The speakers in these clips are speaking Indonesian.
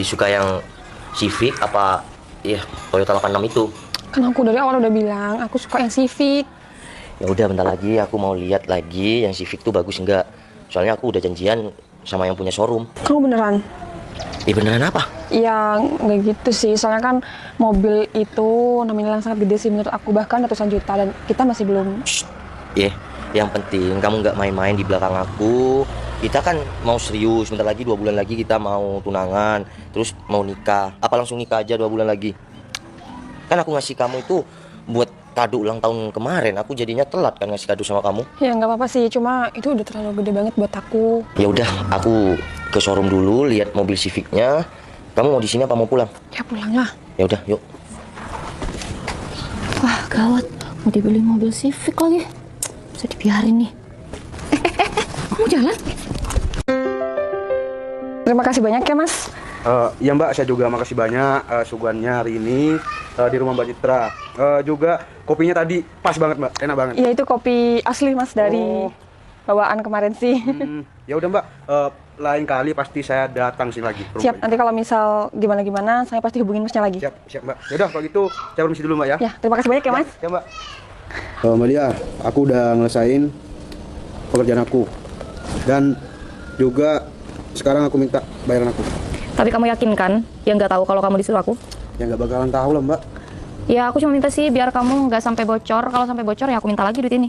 suka yang Civic apa ya Toyota 86 itu? Kan aku dari awal udah bilang aku suka yang Civic. Ya udah bentar lagi aku mau lihat lagi yang Civic tuh bagus enggak. Soalnya aku udah janjian sama yang punya showroom. Kamu beneran? Beneran apa? Ya nggak gitu sih, soalnya kan mobil itu nominal yang sangat gede sih menurut aku, bahkan ratusan juta, dan kita masih belum. Yang penting kamu nggak main-main di belakang aku. Kita kan mau serius, bentar lagi 2 bulan lagi kita mau tunangan, terus mau nikah. Apa langsung nikah aja 2 bulan lagi? Kan aku ngasih kamu itu buat kado ulang tahun kemarin, aku jadinya telat kan ngasih kado sama kamu. Ya nggak apa-apa sih, cuma itu udah terlalu gede banget buat aku. Ya udah, aku ke showroom dulu lihat mobil Civicnya. Kamu mau di sini apa mau pulang? Ya pulang lah. Ya udah, yuk. Wah, gawat. Mau dibeli mobil Civic lagi. Bisa dibiarin nih. Kamu jalan? Terima kasih banyak ya Mas. Ya Mbak, saya juga makasih banyak suguhannya hari ini di rumah Mbak Citra. Juga kopinya tadi pas banget Mbak, enak banget. Iya, itu kopi asli Mas dari bawaan kemarin sih. Ya udah Mbak, lain kali pasti saya datang sini lagi. Siap, nanti kalau misal gimana-gimana saya pasti hubungin Masnya lagi. Siap Mbak. Ya udah kalau gitu saya permisi dulu Mbak ya. Ya, terima kasih banyak ya Mas. Ya Mbak. Mbak Dia, aku udah ngelesain pekerjaan aku. Dan juga sekarang aku minta bayaran aku. Tapi kamu yakin kan yang nggak tahu kalau kamu disuruh aku? Ya nggak bakalan tahu lah Mbak. Ya aku cuma minta sih biar kamu nggak sampai bocor. Kalau sampai bocor ya aku minta lagi duit ini.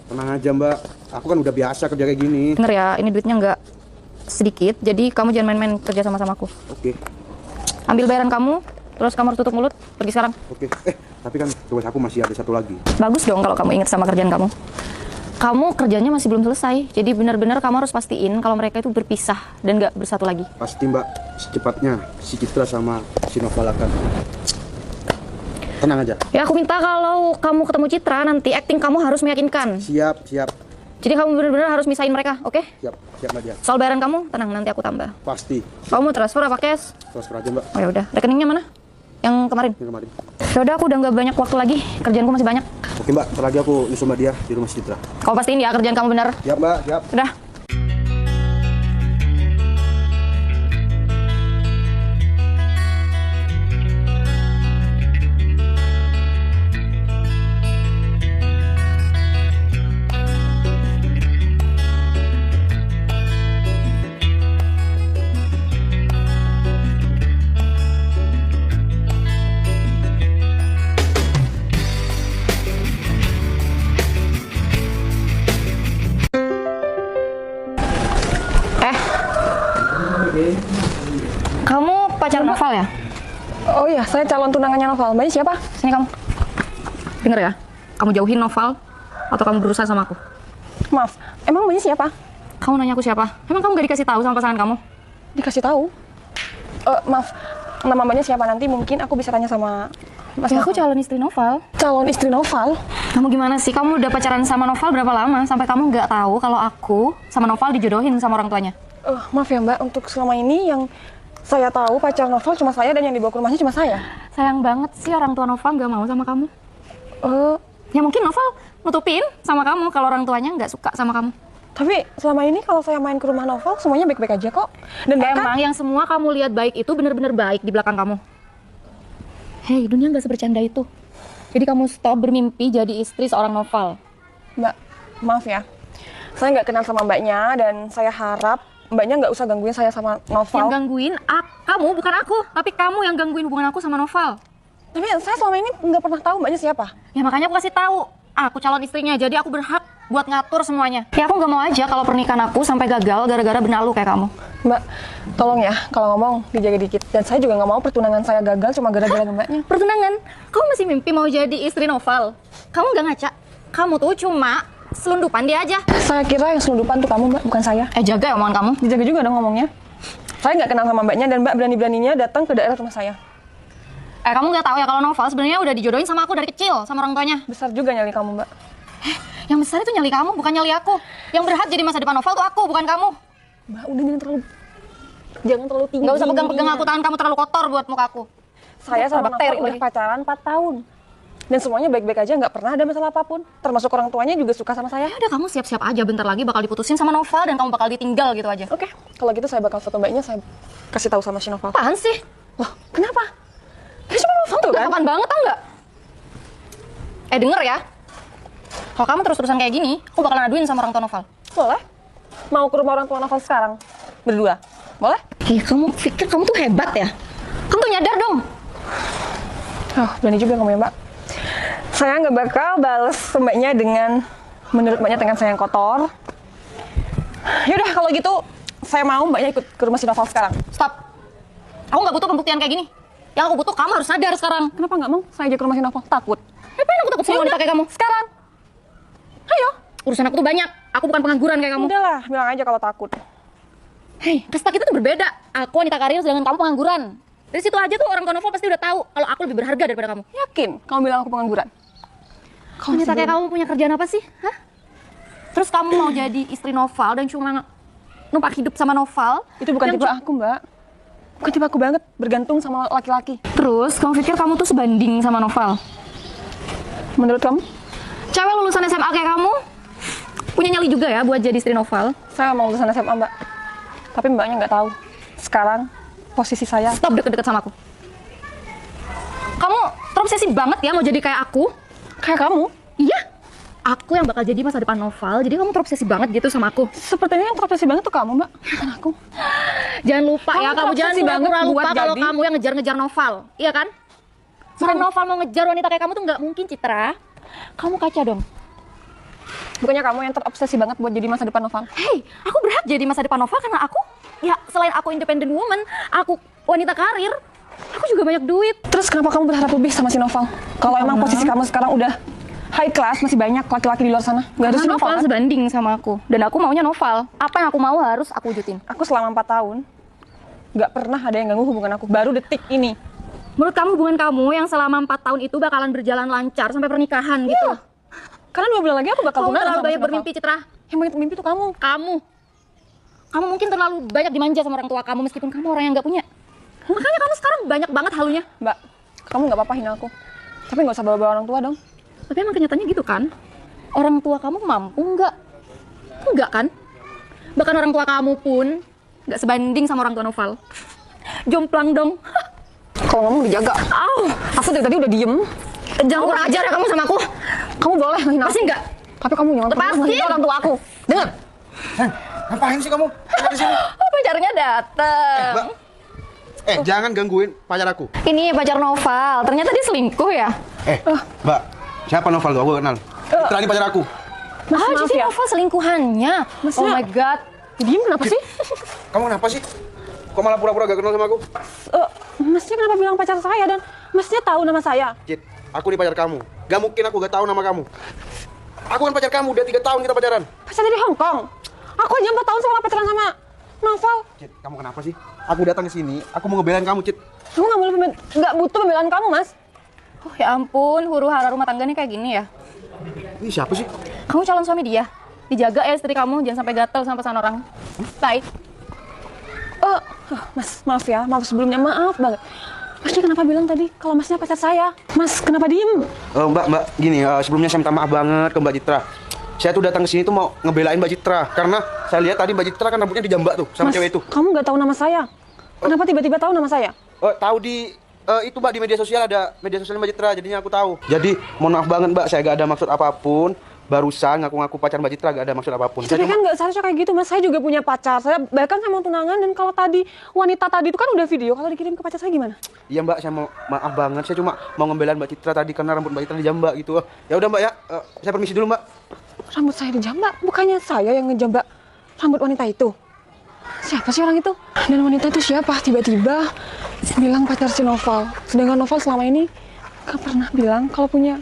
Tenang aja Mbak, aku kan udah biasa kerja kayak gini. Denger ya, ini duitnya nggak sedikit. Jadi kamu jangan main-main kerja sama-sama aku. Oke. Ambil bayaran kamu, terus kamu harus tutup mulut, pergi sekarang. Oke. Tapi kan tugas aku masih ada satu lagi. Bagus dong kalau kamu ingat sama kerjaan kamu. Kamu kerjanya masih belum selesai, jadi benar-benar kamu harus pastiin kalau mereka itu berpisah dan nggak bersatu lagi. Pasti Mbak, secepatnya si Citra sama si Noval akan. Tenang aja. Ya aku minta kalau kamu ketemu Citra nanti acting kamu harus meyakinkan. Siap. Jadi kamu benar-benar harus misahin mereka, oke? Siap Mbak Dia. Soal bayaran kamu, tenang nanti aku tambah. Pasti. Kamu transfer apa cash? Transfer aja Mbak. Oh ya udah, rekeningnya mana? Yang kemarin. Yang kemarin. Ya udah, aku udah nggak banyak waktu lagi, kerjaanku masih banyak. Oke Mbak, ntar lagi aku nyusul Mbak Dia di rumah si Citra. Kau pastiin ya kerjaan kamu benar. Siap Mbak, siap. Udah. Kamu pacar Noval ya? Oh iya, saya calon tunangannya Noval. Mbaknya siapa? Sini kamu. Dengar ya, kamu jauhin Noval atau kamu berusaha sama aku. Maaf, emang mbaknya siapa? Kamu nanya aku siapa? Emang kamu gak dikasih tahu sama pasangan kamu? Dikasih tahu. Maaf, nama mbaknya siapa? Nanti mungkin aku bisa tanya sama Mas. Ya, aku calon istri Noval. Calon istri Noval? Kamu gimana sih? Kamu udah pacaran sama Noval berapa lama sampai kamu nggak tahu kalau aku sama Noval dijodohin sama orang tuanya? Maaf ya Mbak, untuk selama ini yang saya tahu pacar Noval cuma saya dan yang dibawa ke rumahnya cuma saya. Sayang banget sih orang tua Noval nggak mau sama kamu. Ya mungkin Noval nutupin sama kamu kalau orang tuanya nggak suka sama kamu. Tapi selama ini kalau saya main ke rumah Noval semuanya baik-baik aja kok. Dan Emang yang semua kamu lihat baik itu benar-benar baik di belakang kamu. Hei, dunia nggak sebercanda itu. Jadi kamu stop bermimpi jadi istri seorang Noval. Mbak, maaf ya. Saya nggak kenal sama mbaknya dan saya harap mbaknya nggak usah gangguin saya sama Noval. Yang gangguin kamu, bukan aku. Tapi kamu yang gangguin hubungan aku sama Noval. Tapi saya selama ini nggak pernah tahu mbaknya siapa. Ya makanya aku kasih tahu. Aku calon istrinya, jadi aku berhak buat ngatur semuanya. Ya aku nggak mau aja kalau pernikahan aku sampai gagal gara-gara benalu kayak kamu. Mbak, tolong ya kalau ngomong dijaga dikit. Dan saya juga nggak mau pertunangan saya gagal cuma gara-gara mbaknya. Pertunangan? Kamu masih mimpi mau jadi istri Noval? Kamu nggak ngaca? Kamu tuh cuma selundupan dia aja. Saya kira yang selundupan tuh kamu Mbak, bukan saya. Jaga ya omongan kamu. Dijaga juga dong ngomongnya. Saya nggak kenal sama mbaknya dan mbak berani-beraninya datang ke daerah rumah saya. Kamu nggak tahu ya kalau Noval sebenarnya udah dijodohin sama aku dari kecil sama orang tuanya. Besar juga nyali kamu Mbak. Yang besar itu nyali kamu, bukan nyali aku. Yang berhak jadi masa depan Noval tuh aku, bukan kamu. Mbak, udah jangan terlalu tinggi. Nggak usah pegang-pegang aku, tangan kamu terlalu kotor buat muka aku. Saya sama bakteri Noval udah pacaran 4 tahun. Dan semuanya baik-baik aja, nggak pernah ada masalah apapun. Termasuk orang tuanya juga suka sama saya. Ya udah, kamu siap-siap aja, bentar lagi bakal diputusin sama Noval dan kamu bakal ditinggal gitu aja. Oke, kalau gitu saya bakal foto mbaknya, saya kasih tahu sama si Noval. Apaan sih? Loh, kenapa? Dia cuma mau foto kan? Apaan banget tau nggak? Denger ya, kalau kamu terus-terusan kayak gini, aku bakalan aduin sama orang tua Noval. Boleh. Mau ke rumah orang tua Noval sekarang? Berdua? Boleh? Kamu pikir kamu tuh hebat ya? Kamu tuh nyadar dong. Oh, berani juga kamu ya, Mbak. Saya nggak bakal balas mbaknya dengan menurut mbaknya tangan saya yang kotor. Yaudah, kalau gitu saya mau mbaknya ikut ke rumah si Noval sekarang. Stop. Aku nggak butuh pembuktian kayak gini. Yang aku butuh, kamu harus sadar sekarang. Kenapa nggak mau saya aja ke rumah si Noval? Takut. Ngapain aku takut sama wanita kayak kamu? Sekarang. Ayo. Urusan aku tuh banyak. Aku bukan pengangguran kayak kamu. Udahlah, bilang aja kalau takut. Hei, kasta kita tuh berbeda. Aku wanita karir sedangkan kamu pengangguran. Dari situ aja tuh orang tua Noval pasti udah tahu kalau aku lebih berharga daripada kamu. Yakin kamu bilang aku pengangguran? Wanita kayak kamu punya kerjaan apa sih? Hah? Terus kamu mau jadi istri Noval dan cuma numpak hidup sama Noval? Itu bukan tipe aku, Mbak. Bukan tipe aku banget, bergantung sama laki-laki. Terus kamu pikir kamu tuh sebanding sama Noval? Menurut kamu? Cewek lulusan SMA kayak kamu punya nyali juga ya buat jadi istri Noval. Saya mau lulusan SMA, Mbak. Tapi mbaknya nggak tahu. Sekarang posisi saya. Stop deket-deket sama aku. Kamu terobsesi banget ya mau jadi kayak aku. Kayak kamu? Iya. Aku yang bakal jadi masa depan Noval. Jadi kamu terobsesi banget gitu sama aku. Sepertinya yang terobsesi banget tuh kamu, Mbak. Bukan aku. Jangan lupa ya, kamu jangan terobsesi banget pura-pura lupa buat kalau jadi. kamu yang ngejar-ngejar Noval. Iya kan? Sampai Noval mau ngejar wanita kayak kamu tuh nggak mungkin, Citra. Kamu kaca dong. Bukannya kamu yang terobsesi banget buat jadi masa depan Noval? Hei, aku berhak jadi masa depan Noval karena aku, ya selain aku independent woman, aku wanita karir, aku juga banyak duit. Terus kenapa kamu berharap lebih sama si Noval? Kalau emang posisi kamu sekarang udah high class, masih banyak laki-laki di luar sana. Gak harus si Karena Noval, Noval kan? sebanding sama aku, dan aku maunya Noval. Apa yang aku mau harus aku wujudin. Aku selama 4 tahun gak pernah ada yang ganggu hubungan aku. Baru detik ini. Menurut kamu hubungan kamu yang selama 4 tahun itu bakalan berjalan lancar sampai pernikahan gitu? Karena 2 bulan lagi aku bakal Kamu tunangan terlalu sama si banyak Noval. bermimpi, Citra. Yang banyak mimpi tuh kamu. Kamu mungkin terlalu banyak dimanja sama orang tua kamu meskipun kamu orang yang nggak punya. Makanya kamu sekarang banyak banget halunya. Mbak, kamu gak apa-apa hina aku. Tapi gak usah bawa-bawa orang tua dong. Tapi emang kenyataannya gitu kan? Orang tua kamu mampu nggak? Enggak kan? Bahkan orang tua kamu pun nggak sebanding sama orang tua Noval. Jomplang dong. Kalau ngomong dijaga. Aku dari tadi udah diem. Jangan kurang ajar ya kamu sama aku. Kamu boleh menghina aku. Pasti nggak? Tapi kamu jangan pernah Lepasin. menghina orang tua aku. Dengar. Ngapain sih kamu? Ada di sini. Oh, pacarnya dateng. Mbak. Jangan gangguin pacar aku. Ini pacar Noval. Ternyata dia selingkuh ya? Mbak. Siapa Noval tuh? Aku kenal. Citra ini pacar aku. Ah, maaf jadi ya. Noval selingkuhannya. Oh my god. Diem kenapa sih? Kamu kenapa sih? Kok malah pura-pura gak kenal sama aku? Masnya kenapa bilang pacar saya dan masnya tahu nama saya? Cit, aku ini pacar kamu. Gak mungkin aku gak tahu nama kamu. Aku kan pacar kamu, udah 3 tahun kita pacaran. Pacar dari Hong Kong. Aku aja 4 tahun sama pacaran sama Novel. Cit, kamu kenapa sih? Aku datang ke sini, aku mau ngebelain kamu, Cit. Kamu nggak butuh pembelaan kamu, Mas. Oh ya ampun, huru hara rumah tangga nih kayak gini ya. Ini siapa sih? Kamu calon suami dia. Dijaga ya istri kamu, jangan sampai gatel sama pesan orang. Baik. Mas, maaf ya, maaf sebelumnya, maaf banget. Masnya kenapa bilang tadi kalau masnya pacar saya? Mas, kenapa diem? Mbak, gini, sebelumnya saya minta maaf banget ke Mbak Citra. Saya tuh datang ke sini tuh mau ngebelain Mbak Citra karena saya lihat tadi Mbak Citra kan rambutnya dijambak tuh sama Mas, cewek itu. kamu nggak tahu nama saya? Kenapa tiba-tiba tahu nama saya? Tahu di itu Mbak, di media sosial ada media sosial Mbak Citra, jadinya aku tahu. Jadi mohon maaf banget Mbak, saya gak ada maksud apapun. Barusan ngaku-ngaku pacar Mbak Citra, gak ada maksud apapun. Tapi kan nggak seharusnya kayak gitu, Mas. Saya juga punya pacar. Bahkan saya mau tunangan, dan kalau tadi wanita tadi itu kan udah video. Kalau dikirim ke pacar saya gimana? Iya Mbak, saya mau maaf banget. Saya cuma mau ngebelain Mbak Citra tadi karena rambut Mbak Citra dijambak gitu. Ya udah Mbak ya, saya permisi dulu Mbak. Rambut saya dijambak? Bukannya saya yang ngejambak rambut wanita itu? Siapa sih orang itu? Dan wanita itu siapa? Tiba-tiba bilang pacar si Noval. Sedangkan Noval selama ini gak pernah bilang kalau punya...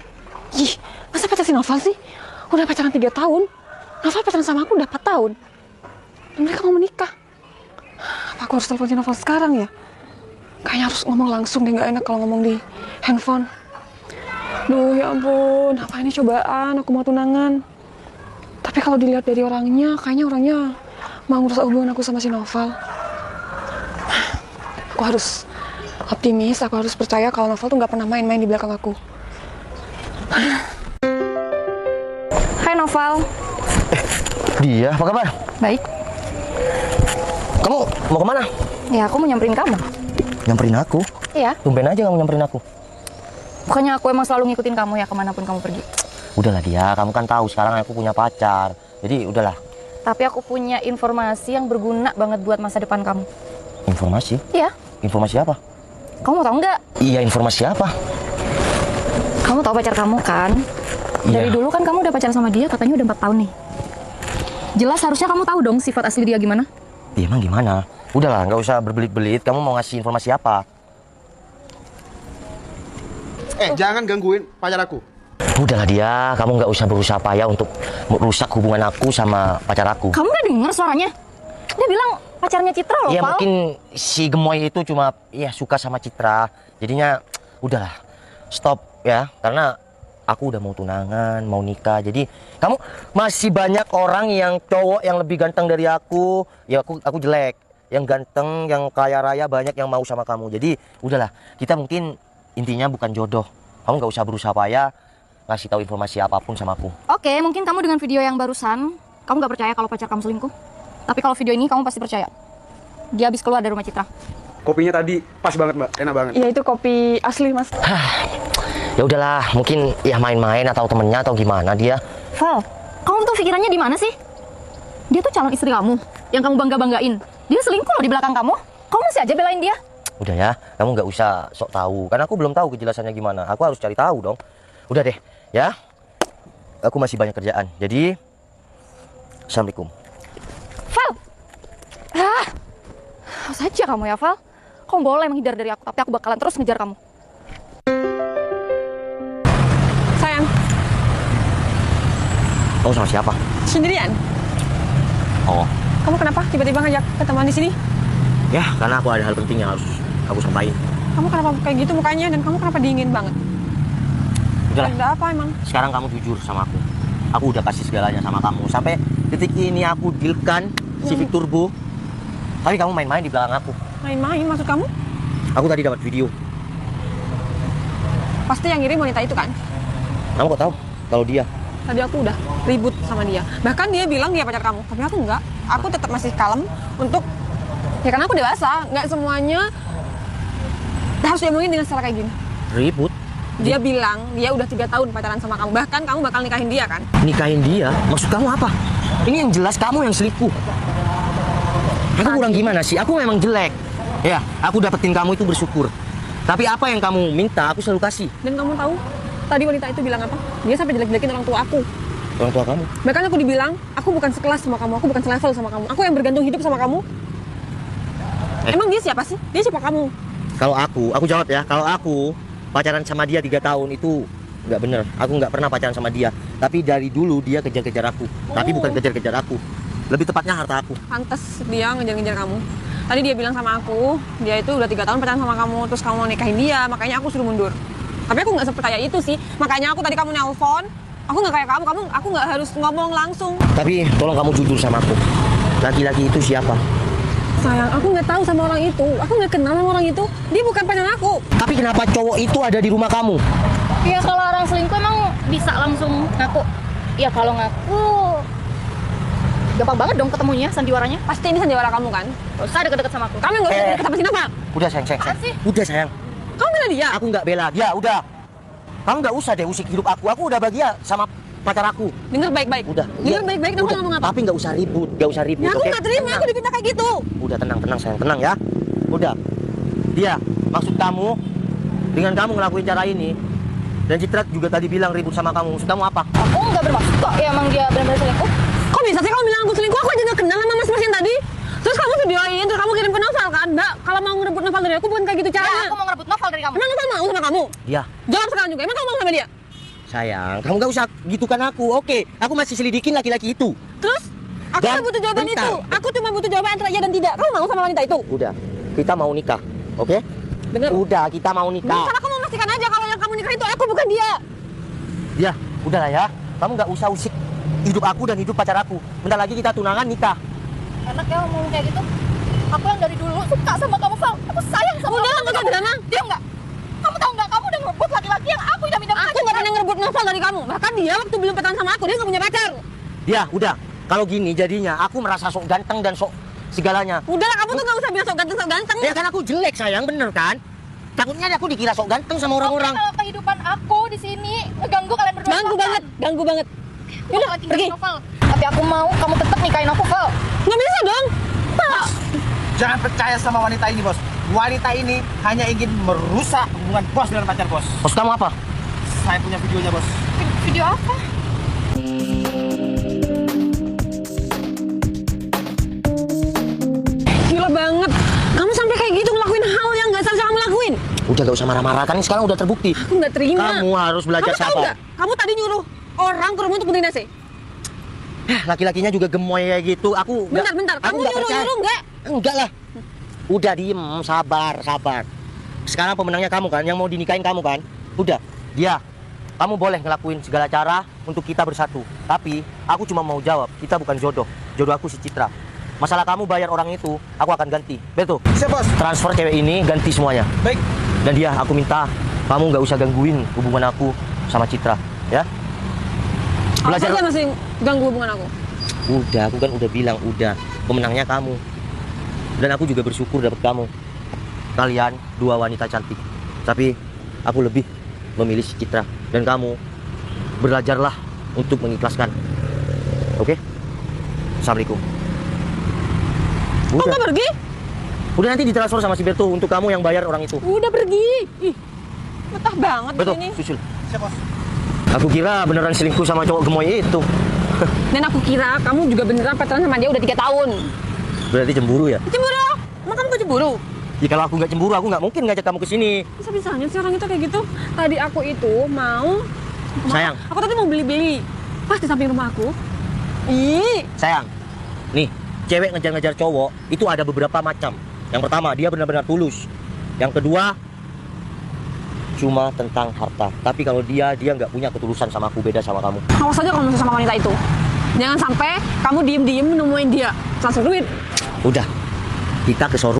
Ih, masa pacar si Noval sih? Udah pacaran 3 tahun. Noval pacaran sama aku udah 4 tahun. Dan mereka mau menikah. Apa aku harus telepon si Noval sekarang ya? Kayaknya harus ngomong langsung deh, gak enak kalau ngomong di handphone. Duh ya ampun, apa ini cobaan, aku mau tunangan. Tapi kalau dilihat dari orangnya, kayaknya orangnya mau ngerusak hubungan aku sama si Noval. Aku harus optimis, aku harus percaya kalau Noval tuh gak pernah main-main di belakang aku. Hai Noval. Dia, apa kabar? Baik. Kamu mau kemana? Ya aku mau nyamperin kamu. Nyamperin aku? Iya. Tumben aja kamu nyamperin aku. Bukannya aku emang selalu ngikutin kamu ya kemanapun kamu pergi. Udahlah dia, kamu kan tahu sekarang aku punya pacar. Jadi udahlah. Tapi aku punya informasi yang berguna banget buat masa depan kamu. Informasi? Iya. Informasi apa? Kamu mau tahu nggak? Iya, informasi apa? Kamu tahu pacar kamu kan? Dari Iya. dulu kan kamu udah pacaran sama dia, katanya udah 4 tahun nih. Jelas harusnya kamu tahu dong sifat asli dia gimana. Ya, emang gimana? Udahlah, nggak usah berbelit-belit. Kamu mau ngasih informasi apa? Jangan gangguin pacar aku. Udahlah dia, kamu nggak usah berusaha payah untuk merusak hubungan aku sama pacar aku. Kamu nggak denger suaranya? Dia bilang pacarnya Citra loh, Ya Val. mungkin si gemoy itu cuma ya suka sama Citra. Jadinya udahlah, stop ya. Karena aku udah mau tunangan, mau nikah. Jadi kamu masih banyak orang yang cowok yang lebih ganteng dari aku. Ya aku jelek. Yang ganteng, yang kaya raya banyak yang mau sama kamu. Jadi udahlah, kita mungkin intinya bukan jodoh. Kamu nggak usah berusaha payah ngasih tahu informasi apapun sama aku. Oke, mungkin kamu dengan video yang barusan, kamu nggak percaya kalau pacar kamu selingkuh. Tapi kalau video ini kamu pasti percaya. Dia habis keluar dari rumah Citra. Kopinya tadi pas banget mbak, enak banget. Iya itu kopi asli mas. Ya udahlah, mungkin ya main-main atau temennya atau gimana dia. Val, kamu tuh pikirannya di mana sih? Dia tuh calon istri kamu, yang kamu bangga-banggain. Dia selingkuh loh di belakang kamu. Kamu masih aja belain dia. Udah ya, kamu nggak usah sok tahu. Karena aku belum tahu kejelasannya gimana. Aku harus cari tahu dong. Udah deh, ya. Aku masih banyak kerjaan. Jadi, assalamualaikum. Val, awas aja kamu ya Val. Kamu boleh menghindar dari aku, tapi aku bakalan terus ngejar kamu. Sayang, Kamu sama siapa? sendirian. Oh, Kamu kenapa tiba-tiba ngajak ketemuan di sini? ya karena aku ada hal penting yang harus aku sampaikan. Kamu kenapa kayak gitu mukanya dan kamu kenapa dingin banget? Udahlah, Ada apa emang? sekarang kamu jujur sama aku. Aku udah kasih segalanya sama kamu. Sampai detik ini aku dealkan Civic Turbo. Tapi kamu main-main di belakang aku. Main-main maksud kamu? Aku tadi dapat video. Pasti yang ngirim wanita itu kan? Kamu kok tahu kalau dia? Tadi aku udah ribut sama dia. Bahkan dia bilang dia pacar kamu, tapi aku enggak. Aku tetap masih kalem untuk ya karena aku dewasa, nggak semuanya harus diomongin dengan secara kayak gini. Ribut? Dia bilang dia udah 3 tahun pacaran sama kamu. Bahkan kamu bakal nikahin dia kan? Nikahin dia? Maksud kamu apa? Ini yang jelas kamu yang selingkuh. Aku kurang gimana sih? Aku memang jelek. Ya, aku dapetin kamu itu bersyukur. Tapi apa yang kamu minta, aku selalu kasih. Dan kamu tahu tadi wanita itu bilang apa? Dia sampai jelek-jelekin orang tua aku. Orang tua kamu? Bahkan aku dibilang, aku bukan sekelas sama kamu, aku bukan selevel sama kamu. Aku yang bergantung hidup sama kamu. Emang dia siapa sih? Dia siapa kamu? Kalau aku jawab ya. Kalau aku pacaran sama dia 3 tahun itu nggak bener. Aku nggak pernah pacaran sama dia. Tapi dari dulu dia kejar-kejar aku. Tapi bukan kejar-kejar aku. Lebih tepatnya harta aku. Pantes dia ngejar-ngejar kamu. Tadi dia bilang sama aku, dia itu udah 3 tahun pacaran sama kamu, terus kamu mau nikahin dia, makanya aku suruh mundur. Tapi aku nggak sepercaya itu sih. Makanya aku tadi kamu nelpon, aku nggak kayak kamu, aku nggak harus ngomong langsung. Tapi tolong kamu jujur sama aku. Laki-laki itu siapa? Sayang, aku nggak tahu sama orang itu. Aku nggak kenal sama orang itu. Dia bukan pacar aku. Tapi kenapa cowok itu ada di rumah kamu? Ya kalau orang selingkuh emang bisa langsung ngaku. Ya kalau ngaku gampang banget dong ketemunya sandiwaranya. Pasti ini sandiwara kamu kan? Gak usah deket-deket sama aku. Kamu nggak usah deket sama si Nova. Udah sayang. Apaan sih? Udah sayang. Kamu bela dia. Aku nggak bela dia, udah. Kamu nggak usah deh usik hidup aku. Aku udah bahagia sama pacar aku. Denger baik-baik. Udah. Denger baik-baik. Kamu Udah. ngomong apa? Tapi nggak usah ribut, nggak usah ribut. Ya aku oke? nggak terima. Aku dipinta kayak gitu. Udah tenang sayang, tenang ya. Udah. Dia, maksud kamu dengan kamu ngelakuin cara ini dan Citra juga tadi bilang ribut sama kamu. Maksud kamu apa? Aku nggak bermaksud kok. Ya emang dia benar-benar selingkuh. Kok bisa sih kamu bilang aku selingkuh? Aku aja nggak kenal sama mas-mas yang tadi. Terus kamu videoin, terus kamu kirim ke Noval kan? Mbak, kalau mau ngerebut Noval dari aku bukan kayak gitu Ya, caranya. aku mau ngerebut Noval dari kamu. Emang Noval mau sama kamu? Dia, Jawab sekarang juga. Emang kamu mau sama dia? sayang, kamu nggak usah gitukan aku. Oke, aku masih selidikin laki-laki itu. Terus? Aku Dan nggak butuh jawaban bentar. itu. Aku cuma butuh jawaban antara iya dan tidak. Kamu mau sama wanita itu? Udah, kita mau nikah. Oke? Bener. Udah, kita mau Kan nikah. aku mau memastikan aja kalau yang kamu nikah itu aku bukan dia. Dia, udahlah ya. Kamu nggak usah usik hidup aku dan hidup pacar aku. Bentar lagi kita tunangan nikah. Enak ya ngomong kayak gitu. Aku yang dari dulu suka sama kamu, Val. Aku sayang sama Udah, kamu. nggak usah drama. Diam nggak? Kamu tahu nggak? Kamu udah ngerebut laki-laki yang aku idam-idamkan. Aku nggak pernah ngerebut novel dari kamu. Bahkan dia waktu belum pacaran sama aku, dia nggak punya pacar. Dia, udah. Kalau gini jadinya aku merasa sok ganteng dan sok segalanya. Udahlah, kamu tuh nggak usah bilang sok ganteng. Ya kan aku jelek sayang, bener kan? Takutnya aku dikira sok ganteng sama orang-orang. Kalau kehidupan aku di sini ngeganggu kalian berdua. Ganggu banget. Udah, pergi. Novel. Tapi aku mau kamu tetap nikahin aku, Vel. Nggak bisa dong. Pak. Jangan percaya sama wanita ini, bos. Wanita ini hanya ingin merusak hubungan bos dengan pacar bos. Bos kamu apa? Saya punya videonya, bos. Video apa? Gila banget. Kamu sampai kayak gitu ngelakuin hal yang nggak seharusnya kamu lakuin. Udah gak usah marah-marah, kan sekarang udah terbukti. Aku nggak terima. Kamu harus belajar Kamu tahu sabar. nggak? Kamu tadi nyuruh orang ke rumah untuk benerin AC. Laki-lakinya juga gemoy kayak gitu. Aku nggak- Bentar. aku Kamu nggak percaya. nyuruh nggak? Enggak lah. Udah diem, sabar. Sekarang pemenangnya kamu kan, yang mau dinikahin kamu kan. Udah, dia. Kamu boleh ngelakuin segala cara untuk kita bersatu. Tapi aku cuma mau jawab, kita bukan jodoh. Jodoh aku si Citra. Masalah kamu bayar orang itu, aku akan ganti. Betul? Siap, bos. Transfer cewek ini, ganti semuanya. Baik. Dan dia, aku minta kamu nggak usah gangguin hubungan aku sama Citra, ya? Belajar masih ganggu hubungan aku. Udah, aku kan udah bilang udah. Pemenangnya kamu. Dan aku juga bersyukur dapat kamu. Kalian dua wanita cantik. Tapi aku lebih memilih si Citra. Dan kamu belajarlah untuk mengikhlaskan. Oke? Assalamualaikum. Kok Udah. nggak pergi? Udah nanti ditransfer sama si Berto untuk kamu yang bayar orang itu. Udah pergi. Ih, betah banget Betul, di sini. susul. Siap, bos. Aku kira beneran selingkuh sama cowok gemoy itu. Dan aku kira kamu juga beneran pacaran sama dia udah 3 tahun. Berarti cemburu ya? Cemburu? Emang kamu gak cemburu? Ya kalau aku nggak cemburu, aku nggak mungkin ngajak kamu ke sini. Bisa-bisanya sih orang itu kayak gitu. Tadi aku itu mau... Sayang. Aku tadi mau beli-beli. Pas di samping rumah aku. Ih, Sayang, nih, cewek ngejar-ngejar cowok itu ada beberapa macam. Yang pertama, dia benar-benar tulus. Yang kedua, cuma tentang harta. Tapi kalau dia nggak punya ketulusan sama aku, beda sama kamu. awas aja kalau masih sama wanita itu. Jangan sampai kamu diem-diem nemuin dia. Transfer duit. Udah, kita ke showroom.